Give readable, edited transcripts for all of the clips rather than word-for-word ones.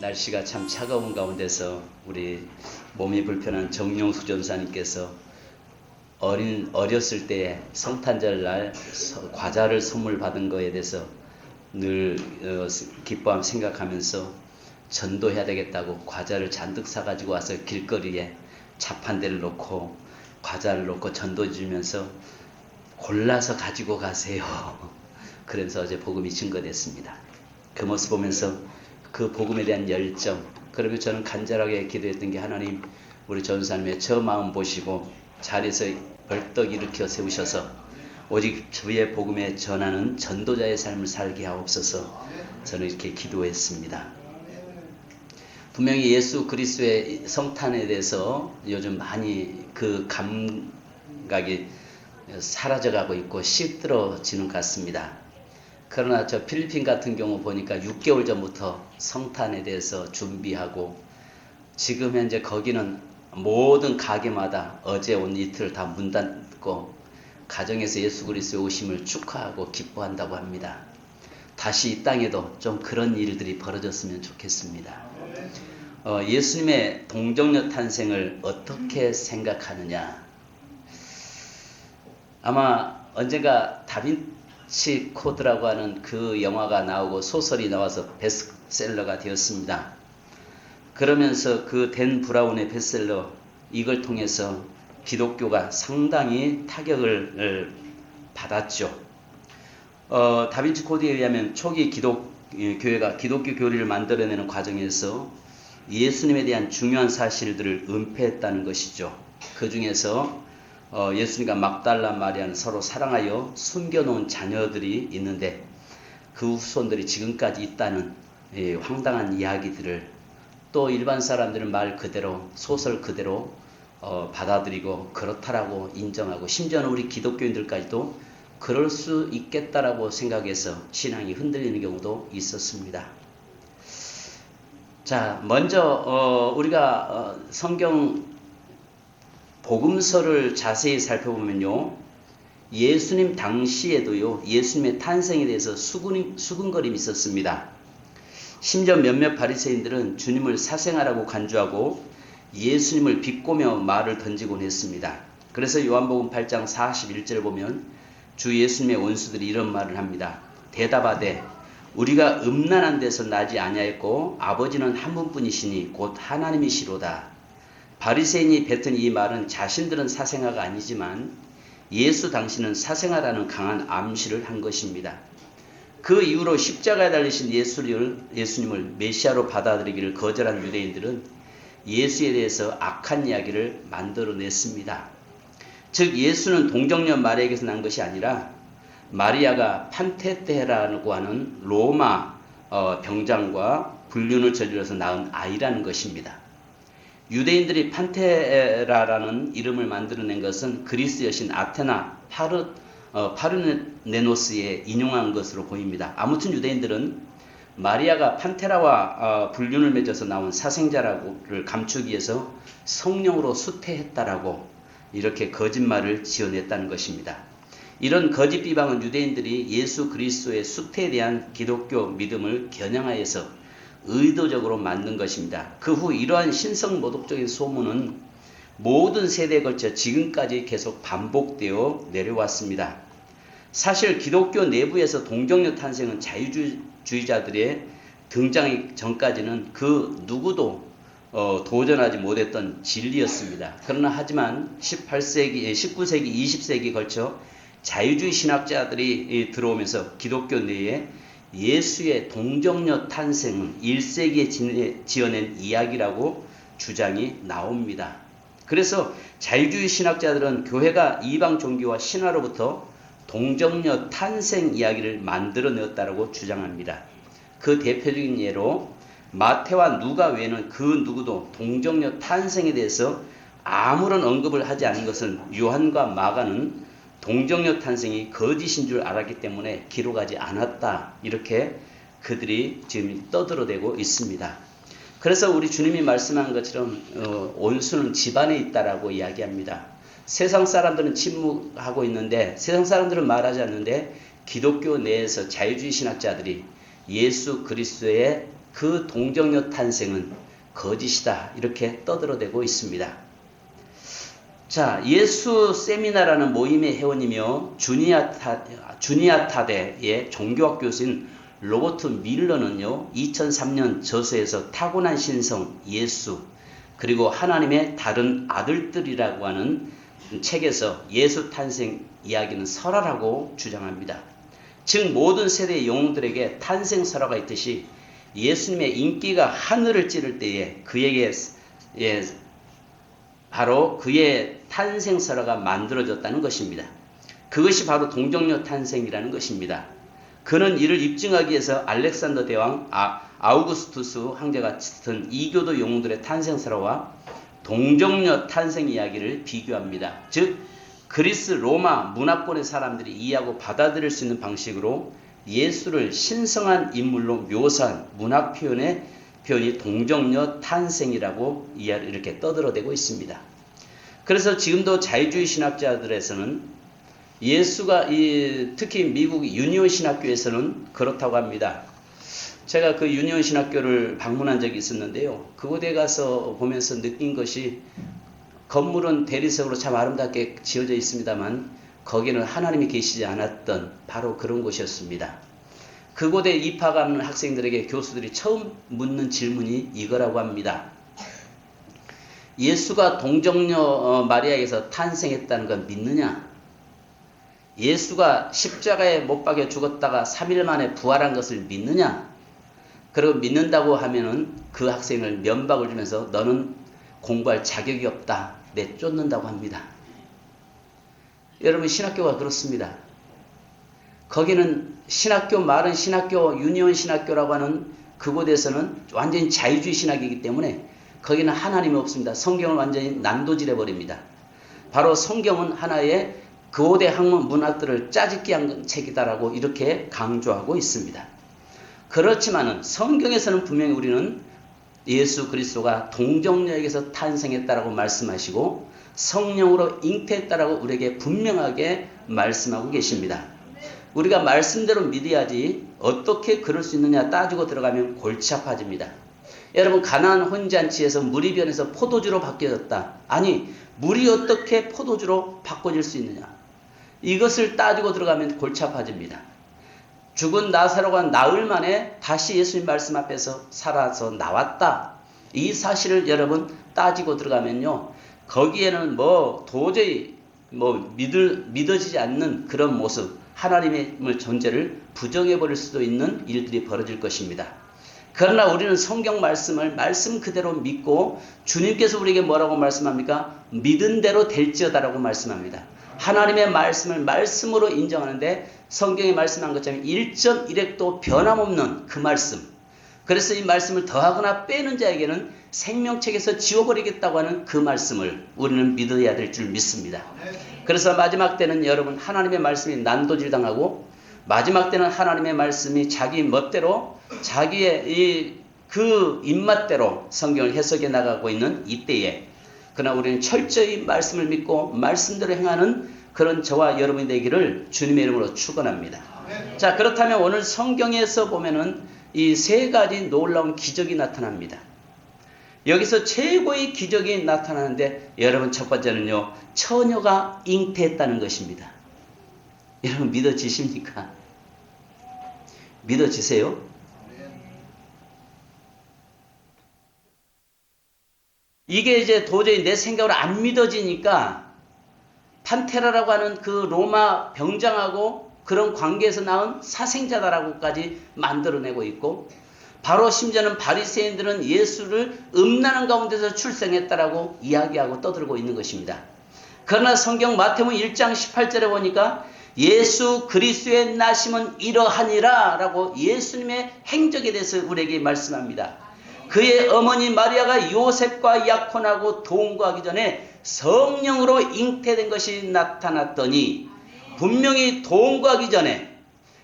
날씨가 참 차가운 가운데서 우리 몸이 불편한 정용수 전사님께서 어렸을 때 성탄절날 과자를 선물 받은 거에 대해서 늘 기뻐함 생각하면서 전도해야 되겠다고 과자를 잔뜩 사가지고 와서 길거리에 자판대를 놓고 과자를 놓고 전도 주면서 골라서 가지고 가세요. 그래서 어제 복음이 증거됐습니다. 그 모습 보면서 그 복음에 대한 열정, 그러면 저는 간절하게 기도했던 게, 하나님 우리 전사님의 저 마음 보시고 자리에서 벌떡 일으켜 세우셔서 오직 주의 복음에 전하는 전도자의 삶을 살게 하옵소서. 저는 이렇게 기도했습니다. 분명히 예수 그리스도의 성탄에 대해서 요즘 많이 그 감각이 사라져가고 있고 시들어지는 것 같습니다. 그러나 저 필리핀 같은 경우 보니까 6개월 전부터 성탄에 대해서 준비하고, 지금 현재 거기는 모든 가게마다 어제 오늘 이틀 다 문 닫고 가정에서 예수 그리스도의 오심을 축하하고 기뻐한다고 합니다. 다시 이 땅에도 좀 그런 일들이 벌어졌으면 좋겠습니다. 예수님의 동정녀 탄생을 어떻게 생각하느냐? 아마 언젠가 다빈치 코드라고 하는 그 영화가 나오고 소설이 나와서 베스트셀러가 되었습니다. 그러면서 그 댄 브라운의 베스트셀러, 이걸 통해서 기독교가 상당히 타격을 받았죠. 다빈치 코드에 의하면 초기 교회가 기독교 교리를 만들어내는 과정에서 예수님에 대한 중요한 사실들을 은폐했다는 것이죠. 그 중에서 예수님과 막달라 마리아는 서로 사랑하여 숨겨놓은 자녀들이 있는데 그 후손들이 지금까지 있다는 황당한 이야기들을 또 일반 사람들은 말 그대로 소설 그대로 받아들이고 그렇다라고 인정하고, 심지어는 우리 기독교인들까지도 그럴 수 있겠다라고 생각해서 신앙이 흔들리는 경우도 있었습니다. 자, 먼저 우리가 성경 복음서를 자세히 살펴보면요, 예수님 당시에도요 예수님의 탄생에 대해서 수근거림이 있었습니다. 심지어 몇몇 바리새인들은 주님을 사생아라고 간주하고 예수님을 비꼬며 말을 던지곤 했습니다. 그래서 요한복음 8장 41절을 보면 주 예수님의 원수들이 이런 말을 합니다. 대답하되 우리가 음란한 데서 나지 아니하였고 아버지는 한 분뿐이시니 곧 하나님이시로다. 바리새인이 뱉은 이 말은 자신들은 사생아가 아니지만 예수 당시는 사생아라는 강한 암시를 한 것입니다. 그 이후로 십자가에 달리신 예수님을 메시아로 받아들이기를 거절한 유대인들은 예수에 대해서 악한 이야기를 만들어냈습니다. 즉 예수는 동정녀 마리아에게서 난 것이 아니라 마리아가 판테테라고 하는 로마 병장과 불륜을 저질러서 낳은 아이라는 것입니다. 유대인들이 판테라라는 이름을 만들어낸 것은 그리스 여신 아테나 파르네노스에 인용한 것으로 보입니다. 아무튼 유대인들은 마리아가 판테라와 불륜을 맺어서 나온 사생자라고를 감추기 위해서 성령으로 수태했다라고 이렇게 거짓말을 지어냈다는 것입니다. 이런 거짓 비방은 유대인들이 예수 그리스도의 수태에 대한 기독교 믿음을 겨냥하여서 의도적으로 만든 것입니다. 그 후 이러한 신성모독적인 소문은 모든 세대에 걸쳐 지금까지 계속 반복되어 내려왔습니다. 사실 기독교 내부에서 동정녀 탄생은 자유주의자들의 등장이 전까지는 그 누구도 도전하지 못했던 진리였습니다. 그러나 하지만 18세기, 19세기, 20세기에 걸쳐 자유주의 신학자들이 들어오면서 기독교 내에 예수의 동정녀 탄생은 1세기에 지어낸 이야기라고 주장이 나옵니다. 그래서 자유주의 신학자들은 교회가 이방 종교와 신화로부터 동정녀 탄생 이야기를 만들어내었다고 주장합니다. 그 대표적인 예로 마태와 누가 외에는 그 누구도 동정녀 탄생에 대해서 아무런 언급을 하지 않은 것은 요한과 마가는 동정녀 탄생이 거짓인 줄 알았기 때문에 기록하지 않았다, 이렇게 그들이 지금 떠들어대고 있습니다. 그래서 우리 주님이 말씀한 것처럼 원수는 집안에 있다라고 이야기합니다. 세상 사람들은 침묵하고 있는데, 세상 사람들은 말하지 않는데 기독교 내에서 자유주의 신학자들이 예수 그리스도의 그 동정녀 탄생은 거짓이다. 이렇게 떠들어대고 있습니다. 자, 예수 세미나라는 모임의 회원이며 주니아타대의 종교학 교수인 로버트 밀러는요, 2003년 저서에서 타고난 신성 예수 그리고 하나님의 다른 아들들이라고 하는 책에서 예수 탄생 이야기는 설화라고 주장합니다. 즉 모든 세대의 영웅들에게 탄생 설화가 있듯이 예수님의 인기가 하늘을 찌를 때에 그에게 바로 그의 탄생 설화가 만들어졌다는 것입니다. 그것이 바로 동정녀 탄생이라는 것입니다. 그는 이를 입증하기 위해서 알렉산더 대왕, 아우구스투스 황제 같은 이교도 영웅들의 탄생 설화와 동정녀 탄생 이야기를 비교합니다. 즉 그리스 로마 문화권의 사람들이 이해하고 받아들일 수 있는 방식으로 예수를 신성한 인물로 묘사한 문학 표현이 동정녀 탄생이라고 이렇게 떠들어대고 있습니다. 그래서 지금도 자유주의 신학자들에서는 예수가 특히 미국 유니온 신학교에서는 그렇다고 합니다. 제가 그 유니온 신학교를 방문한 적이 있었는데요. 그곳에 가서 보면서 느낀 것이 건물은 대리석으로 참 아름답게 지어져 있습니다만 거기는 하나님이 계시지 않았던 바로 그런 곳이었습니다. 그곳에 입학하는 학생들에게 교수들이 처음 묻는 질문이 이거라고 합니다. 예수가 동정녀 마리아에게서 탄생했다는 건 믿느냐? 예수가 십자가에 못 박혀 죽었다가 3일 만에 부활한 것을 믿느냐? 그리고 믿는다고 하면은 그 학생을 면박을 주면서 너는 공부할 자격이 없다. 내쫓는다고 합니다. 여러분 신학교가 그렇습니다. 거기는 신학교 말은 신학교 유니온 신학교라고 하는 그곳에서는 완전히 자유주의 신학이기 때문에 거기는 하나님이 없습니다. 성경을 완전히 난도질해 버립니다. 바로 성경은 하나의 고대 학문 문학들을 짜집기 한 책이다라고 이렇게 강조하고 있습니다. 그렇지만은 성경에서는 분명히 우리는 예수 그리스도가 동정녀에게서 탄생했다라고 말씀하시고 성령으로 잉태했다라고 우리에게 분명하게 말씀하고 계십니다. 우리가 말씀대로 믿어야지 어떻게 그럴 수 있느냐 따지고 들어가면 골치 아파집니다. 여러분 가나안 혼잔치에서 물이 변해서 포도주로 바뀌어졌다. 아니 물이 어떻게 포도주로 바꿔질 수 있느냐. 이것을 따지고 들어가면 골치 아파집니다. 죽은 나사로가 나흘 만에 다시 예수님 말씀 앞에서 살아서 나왔다. 이 사실을 여러분 따지고 들어가면요. 거기에는 도저히 믿어지지 않는 그런 모습, 하나님의 존재를 부정해버릴 수도 있는 일들이 벌어질 것입니다. 그러나 우리는 성경 말씀을 말씀 그대로 믿고 주님께서 우리에게 뭐라고 말씀합니까? 믿은 대로 될지어다라고 말씀합니다. 하나님의 말씀을 말씀으로 인정하는데 성경에 말씀한 것처럼 1.1획도 변함없는 그 말씀. 그래서 이 말씀을 더하거나 빼는 자에게는 생명책에서 지워버리겠다고 하는 그 말씀을 우리는 믿어야 될 줄 믿습니다. 그래서 마지막 때는 여러분 하나님의 말씀이 난도질당하고 마지막 때는 하나님의 말씀이 자기 멋대로 자기의 그 입맛대로 성경을 해석해 나가고 있는 이때에 그러나 우리는 철저히 말씀을 믿고 말씀대로 행하는 그런 저와 여러분이 되기를 주님의 이름으로 축원합니다. 자, 그렇다면 오늘 성경에서 보면은 이 세 가지 놀라운 기적이 나타납니다. 여기서 최고의 기적이 나타나는데 여러분 첫 번째는요. 처녀가 잉태했다는 것입니다. 여러분 믿어지십니까? 믿어지세요? 이게 이제 도저히 내 생각으로 안 믿어지니까 판테라라고 하는 그 로마 병장하고 그런 관계에서 나온 사생자다라고까지 만들어내고 있고 바로 심지어는 바리새인들은 예수를 음란한 가운데서 출생했다라고 이야기하고 떠들고 있는 것입니다. 그러나 성경 마태복음 1장 18절에 보니까 예수 그리스도의 나심은 이러하니라 라고 예수님의 행적에 대해서 우리에게 말씀합니다. 그의 어머니 마리아가 요셉과 약혼하고 동거하기 전에 성령으로 잉태된 것이 나타났더니 분명히 동거하기 전에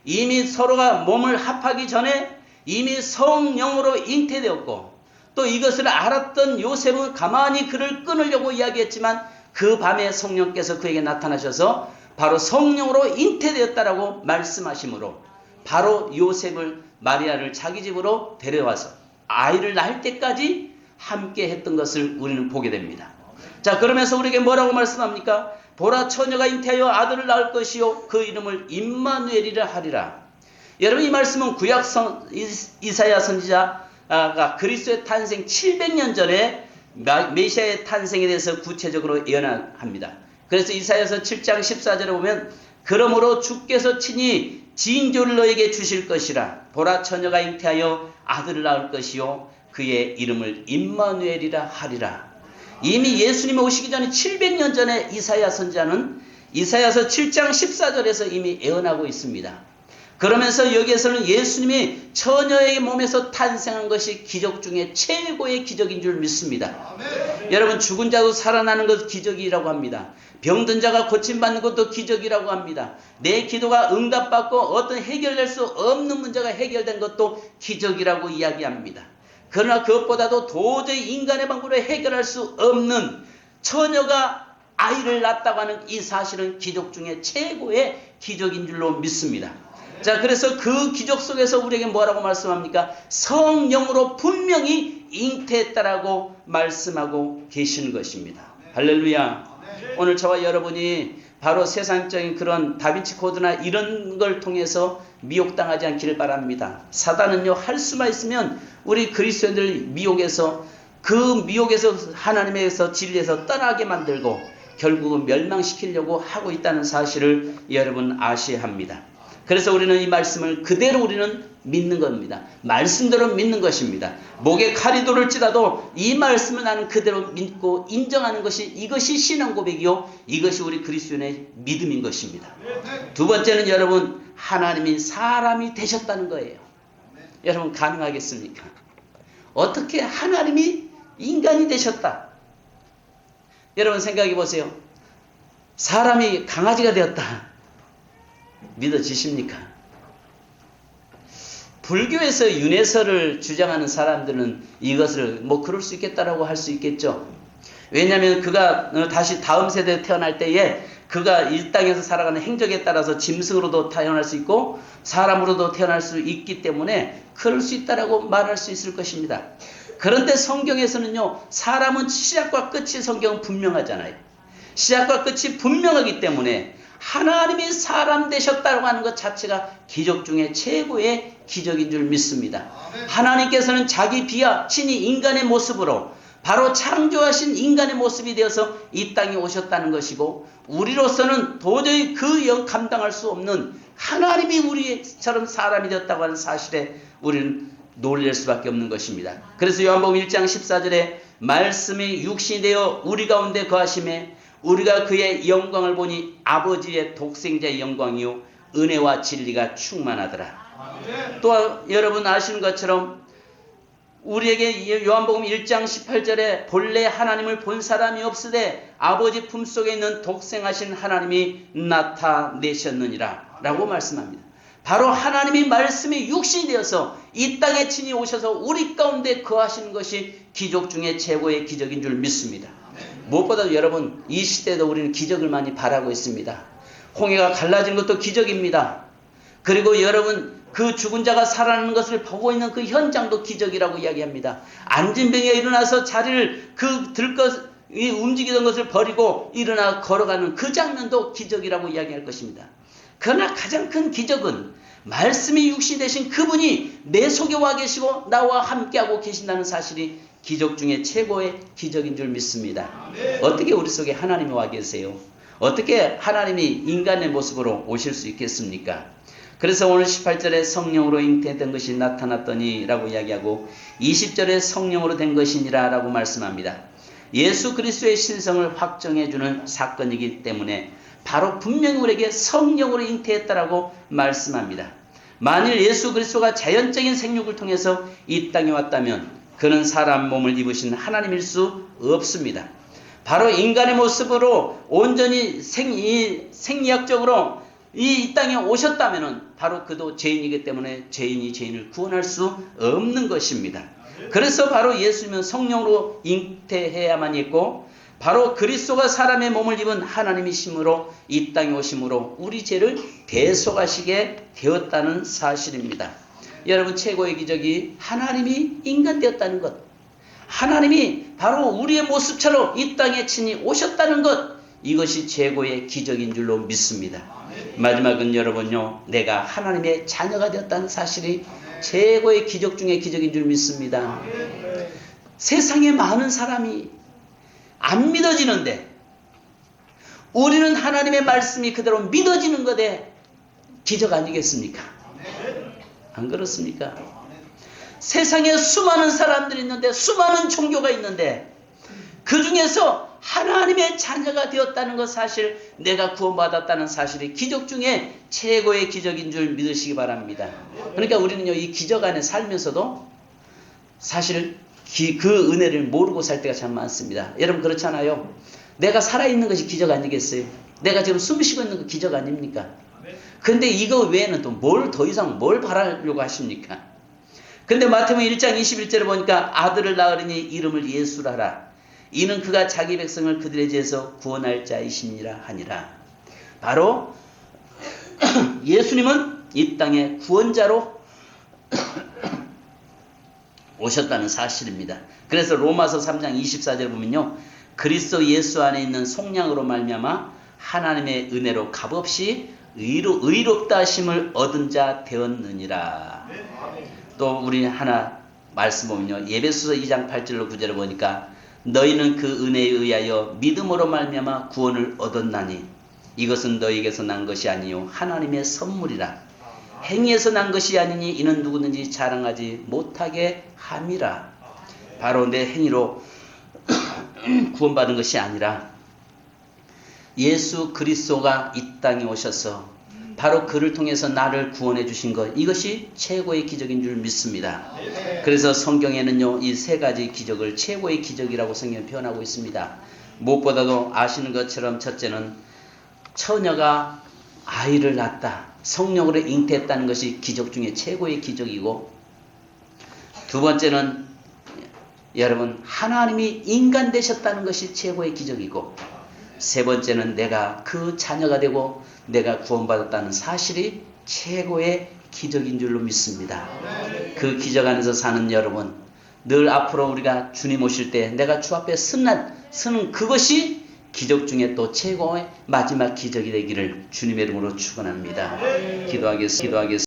이미 서로가 몸을 합하기 전에 이미 성령으로 잉태되었고 또 이것을 알았던 요셉은 가만히 그를 끊으려고 이야기했지만 그 밤에 성령께서 그에게 나타나셔서 바로 성령으로 잉태되었다라고 말씀하시므로 바로 요셉을 마리아를 자기 집으로 데려와서 아이를 낳을 때까지 함께 했던 것을 우리는 보게 됩니다. 자, 그러면서 우리에게 뭐라고 말씀합니까? 보라, 처녀가 잉태하여 아들을 낳을 것이요 그 이름을 임마누엘이라 하리라. 여러분, 이 말씀은 구약 이사야 선지자가 그리스도의 탄생 700년 전에 메시아의 탄생에 대해서 구체적으로 예언합니다. 그래서 이사야서 7장 14절에 보면 그러므로 주께서 친히 징조를 너에게 주실 것이라. 보라, 처녀가 잉태하여 아들을 낳을 것이요 그의 이름을 임마누엘이라 하리라. 이미 예수님이 오시기 전에 700년 전에 이사야 선지자는 이사야서 7장 14절에서 이미 예언하고 있습니다. 그러면서 여기에서는 예수님이 처녀의 몸에서 탄생한 것이 기적 중에 최고의 기적인 줄 믿습니다. 아멘. 여러분, 죽은 자도 살아나는 것 기적이라고 합니다. 병든 자가 고침받는 것도 기적이라고 합니다. 내 기도가 응답받고 어떤 해결될 수 없는 문제가 해결된 것도 기적이라고 이야기합니다. 그러나 그것보다도 도저히 인간의 방법으로 해결할 수 없는 처녀가 아이를 낳았다고 하는 이 사실은 기적 중에 최고의 기적인 줄로 믿습니다. 자, 그래서 그 기적 속에서 우리에게 뭐라고 말씀합니까? 성령으로 분명히 잉태했다라고 말씀하고 계시는 것입니다. 할렐루야. 오늘 저와 여러분이 바로 세상적인 그런 다빈치 코드나 이런 걸 통해서 미혹당하지 않기를 바랍니다. 사단은요, 할 수만 있으면 우리 그리스도인들 미혹에서 하나님에서 진리에서 떠나게 만들고 결국은 멸망시키려고 하고 있다는 사실을 여러분 아셔야 합니다. 그래서 우리는 이 말씀을 그대로 우리는 믿는 겁니다. 말씀대로 믿는 것입니다. 목에 칼이 돌을지라도 이 말씀을 나는 그대로 믿고 인정하는 것이, 이것이 신앙 고백이요, 이것이 우리 그리스도인의 믿음인 것입니다. 두 번째는 여러분, 하나님이 사람이 되셨다는 거예요. 여러분, 가능하겠습니까? 어떻게 하나님이 인간이 되셨다? 여러분 생각해 보세요. 사람이 강아지가 되었다. 믿어지십니까? 불교에서 윤회설을 주장하는 사람들은 이것을 그럴 수 있겠다라고 할 수 있겠죠. 왜냐하면 그가 다시 다음 세대에 태어날 때에 그가 이 땅에서 살아가는 행적에 따라서 짐승으로도 태어날 수 있고 사람으로도 태어날 수 있기 때문에 그럴 수 있다라고 말할 수 있을 것입니다. 그런데 성경에서는요, 사람은 시작과 끝이 성경은 분명하잖아요. 시작과 끝이 분명하기 때문에 하나님이 사람 되셨다고 하는 것 자체가 기적 중에 최고의 기적인 줄 믿습니다. 하나님께서는 자기 비하 친히 인간의 모습으로 바로 창조하신 인간의 모습이 되어서 이 땅에 오셨다는 것이고, 우리로서는 도저히 그 감당할 수 없는 하나님이 우리처럼 사람이 되었다고 하는 사실에 우리는 놀랄 수밖에 없는 것입니다. 그래서 요한복음 1장 14절에 말씀이 육신이 되어 우리 가운데 거하심에 우리가 그의 영광을 보니 아버지의 독생자의 영광이요 은혜와 진리가 충만하더라. 또 여러분 아시는 것처럼 우리에게 요한복음 1장 18절에 본래 하나님을 본 사람이 없으되 아버지 품속에 있는 독생하신 하나님이 나타내셨느니라 라고 말씀합니다. 바로 하나님이 말씀이 육신이 되어서 이 땅에 친히 오셔서 우리 가운데 거하시는 것이 기적 중에 최고의 기적인 줄 믿습니다. 무엇보다도 여러분, 이 시대에도 우리는 기적을 많이 바라고 있습니다. 홍해가 갈라지는 것도 기적입니다. 그리고 여러분, 그 죽은 자가 살아나는 것을 보고 있는 그 현장도 기적이라고 이야기합니다. 앉은 병에 일어나서 자리를 움직이던 것을 버리고 일어나 걸어가는 그 장면도 기적이라고 이야기할 것입니다. 그러나 가장 큰 기적은 말씀이 육신이 되신 그분이 내 속에 와 계시고 나와 함께하고 계신다는 사실이 기적 중에 최고의 기적인 줄 믿습니다. 어떻게 우리 속에 하나님이 와 계세요? 어떻게 하나님이 인간의 모습으로 오실 수 있겠습니까? 그래서 오늘 18절에 성령으로 잉태된 것이 나타났더니 라고 이야기하고 20절에 성령으로 된 것이니라 라고 말씀합니다. 예수 그리스도의 신성을 확정해주는 사건이기 때문에 바로 분명히 우리에게 성령으로 잉태했다라고 말씀합니다. 만일 예수 그리스도가 자연적인 생육을 통해서 이 땅에 왔다면 그는 사람 몸을 입으신 하나님일 수 없습니다. 바로 인간의 모습으로 온전히 생리학적으로 이 땅에 오셨다면 바로 그도 죄인이기 때문에 죄인이 죄인을 구원할 수 없는 것입니다. 그래서 바로 예수님은 성령으로 잉태해야만 했고 바로 그리스도가 사람의 몸을 입은 하나님이심으로 이 땅에 오심으로 우리 죄를 대속하시게 되었다는 사실입니다. 여러분, 최고의 기적이 하나님이 인간 되었다는 것, 하나님이 바로 우리의 모습처럼 이 땅에 친히 오셨다는 것, 이것이 최고의 기적인 줄로 믿습니다. 마지막은 여러분요, 내가 하나님의 자녀가 되었다는 사실이 최고의 기적 중에 기적인 줄 믿습니다. 세상에 많은 사람이 안 믿어지는데 우리는 하나님의 말씀이 그대로 믿어지는 것에 기적 아니겠습니까? 안 그렇습니까? 세상에 수많은 사람들이 있는데, 수많은 종교가 있는데, 그 중에서 하나님의 자녀가 되었다는 것 사실, 내가 구원받았다는 사실이 기적 중에 최고의 기적인 줄 믿으시기 바랍니다. 그러니까 우리는요, 이 기적 안에 살면서도 사실 그 은혜를 모르고 살 때가 참 많습니다. 여러분, 그렇잖아요. 내가 살아있는 것이 기적 아니겠어요? 내가 지금 숨 쉬고 있는 거 기적 아닙니까? 근데 이거 외에는 또 뭘 더 이상 뭘 바라려고 하십니까? 근데 마태복음 1장 21절에 보니까 아들을 낳으리니 이름을 예수라라. 이는 그가 자기 백성을 그들의 죄에서 구원할 자이시니라 하니라. 바로 예수님은 이 땅에 구원자로 오셨다는 사실입니다. 그래서 로마서 3장 24절에 보면요, 그리스도 예수 안에 있는 속량으로 말미암아 하나님의 은혜로 값없이 의롭다 하심을 얻은 자 되었느니라. 또 우리 하나 말씀 보면요, 에베소서 2장 8절로 9절을 보니까 너희는 그 은혜에 의하여 믿음으로 말미암아 구원을 얻었나니 이것은 너희에게서 난 것이 아니요 하나님의 선물이라. 행위에서 난 것이 아니니 이는 누구든지 자랑하지 못하게 함이라. 바로 내 행위로 구원받은 것이 아니라 예수 그리스도가 이 땅에 오셔서 바로 그를 통해서 나를 구원해 주신 것, 이것이 최고의 기적인 줄 믿습니다. 그래서 성경에는요, 이 세 가지 기적을 최고의 기적이라고 성경에 표현하고 있습니다. 무엇보다도 아시는 것처럼 첫째는 처녀가 아이를 낳았다, 성령으로 잉태했다는 것이 기적 중에 최고의 기적이고, 두 번째는 여러분, 하나님이 인간 되셨다는 것이 최고의 기적이고, 세 번째는 내가 그 자녀가 되고 내가 구원받았다는 사실이 최고의 기적인 줄로 믿습니다. 그 기적 안에서 사는 여러분, 늘 앞으로 우리가 주님 오실 때 내가 주 앞에 서는 그것이 기적 중에 또 최고의 마지막 기적이 되기를 주님의 이름으로 축원합니다. 기도하겠습니다.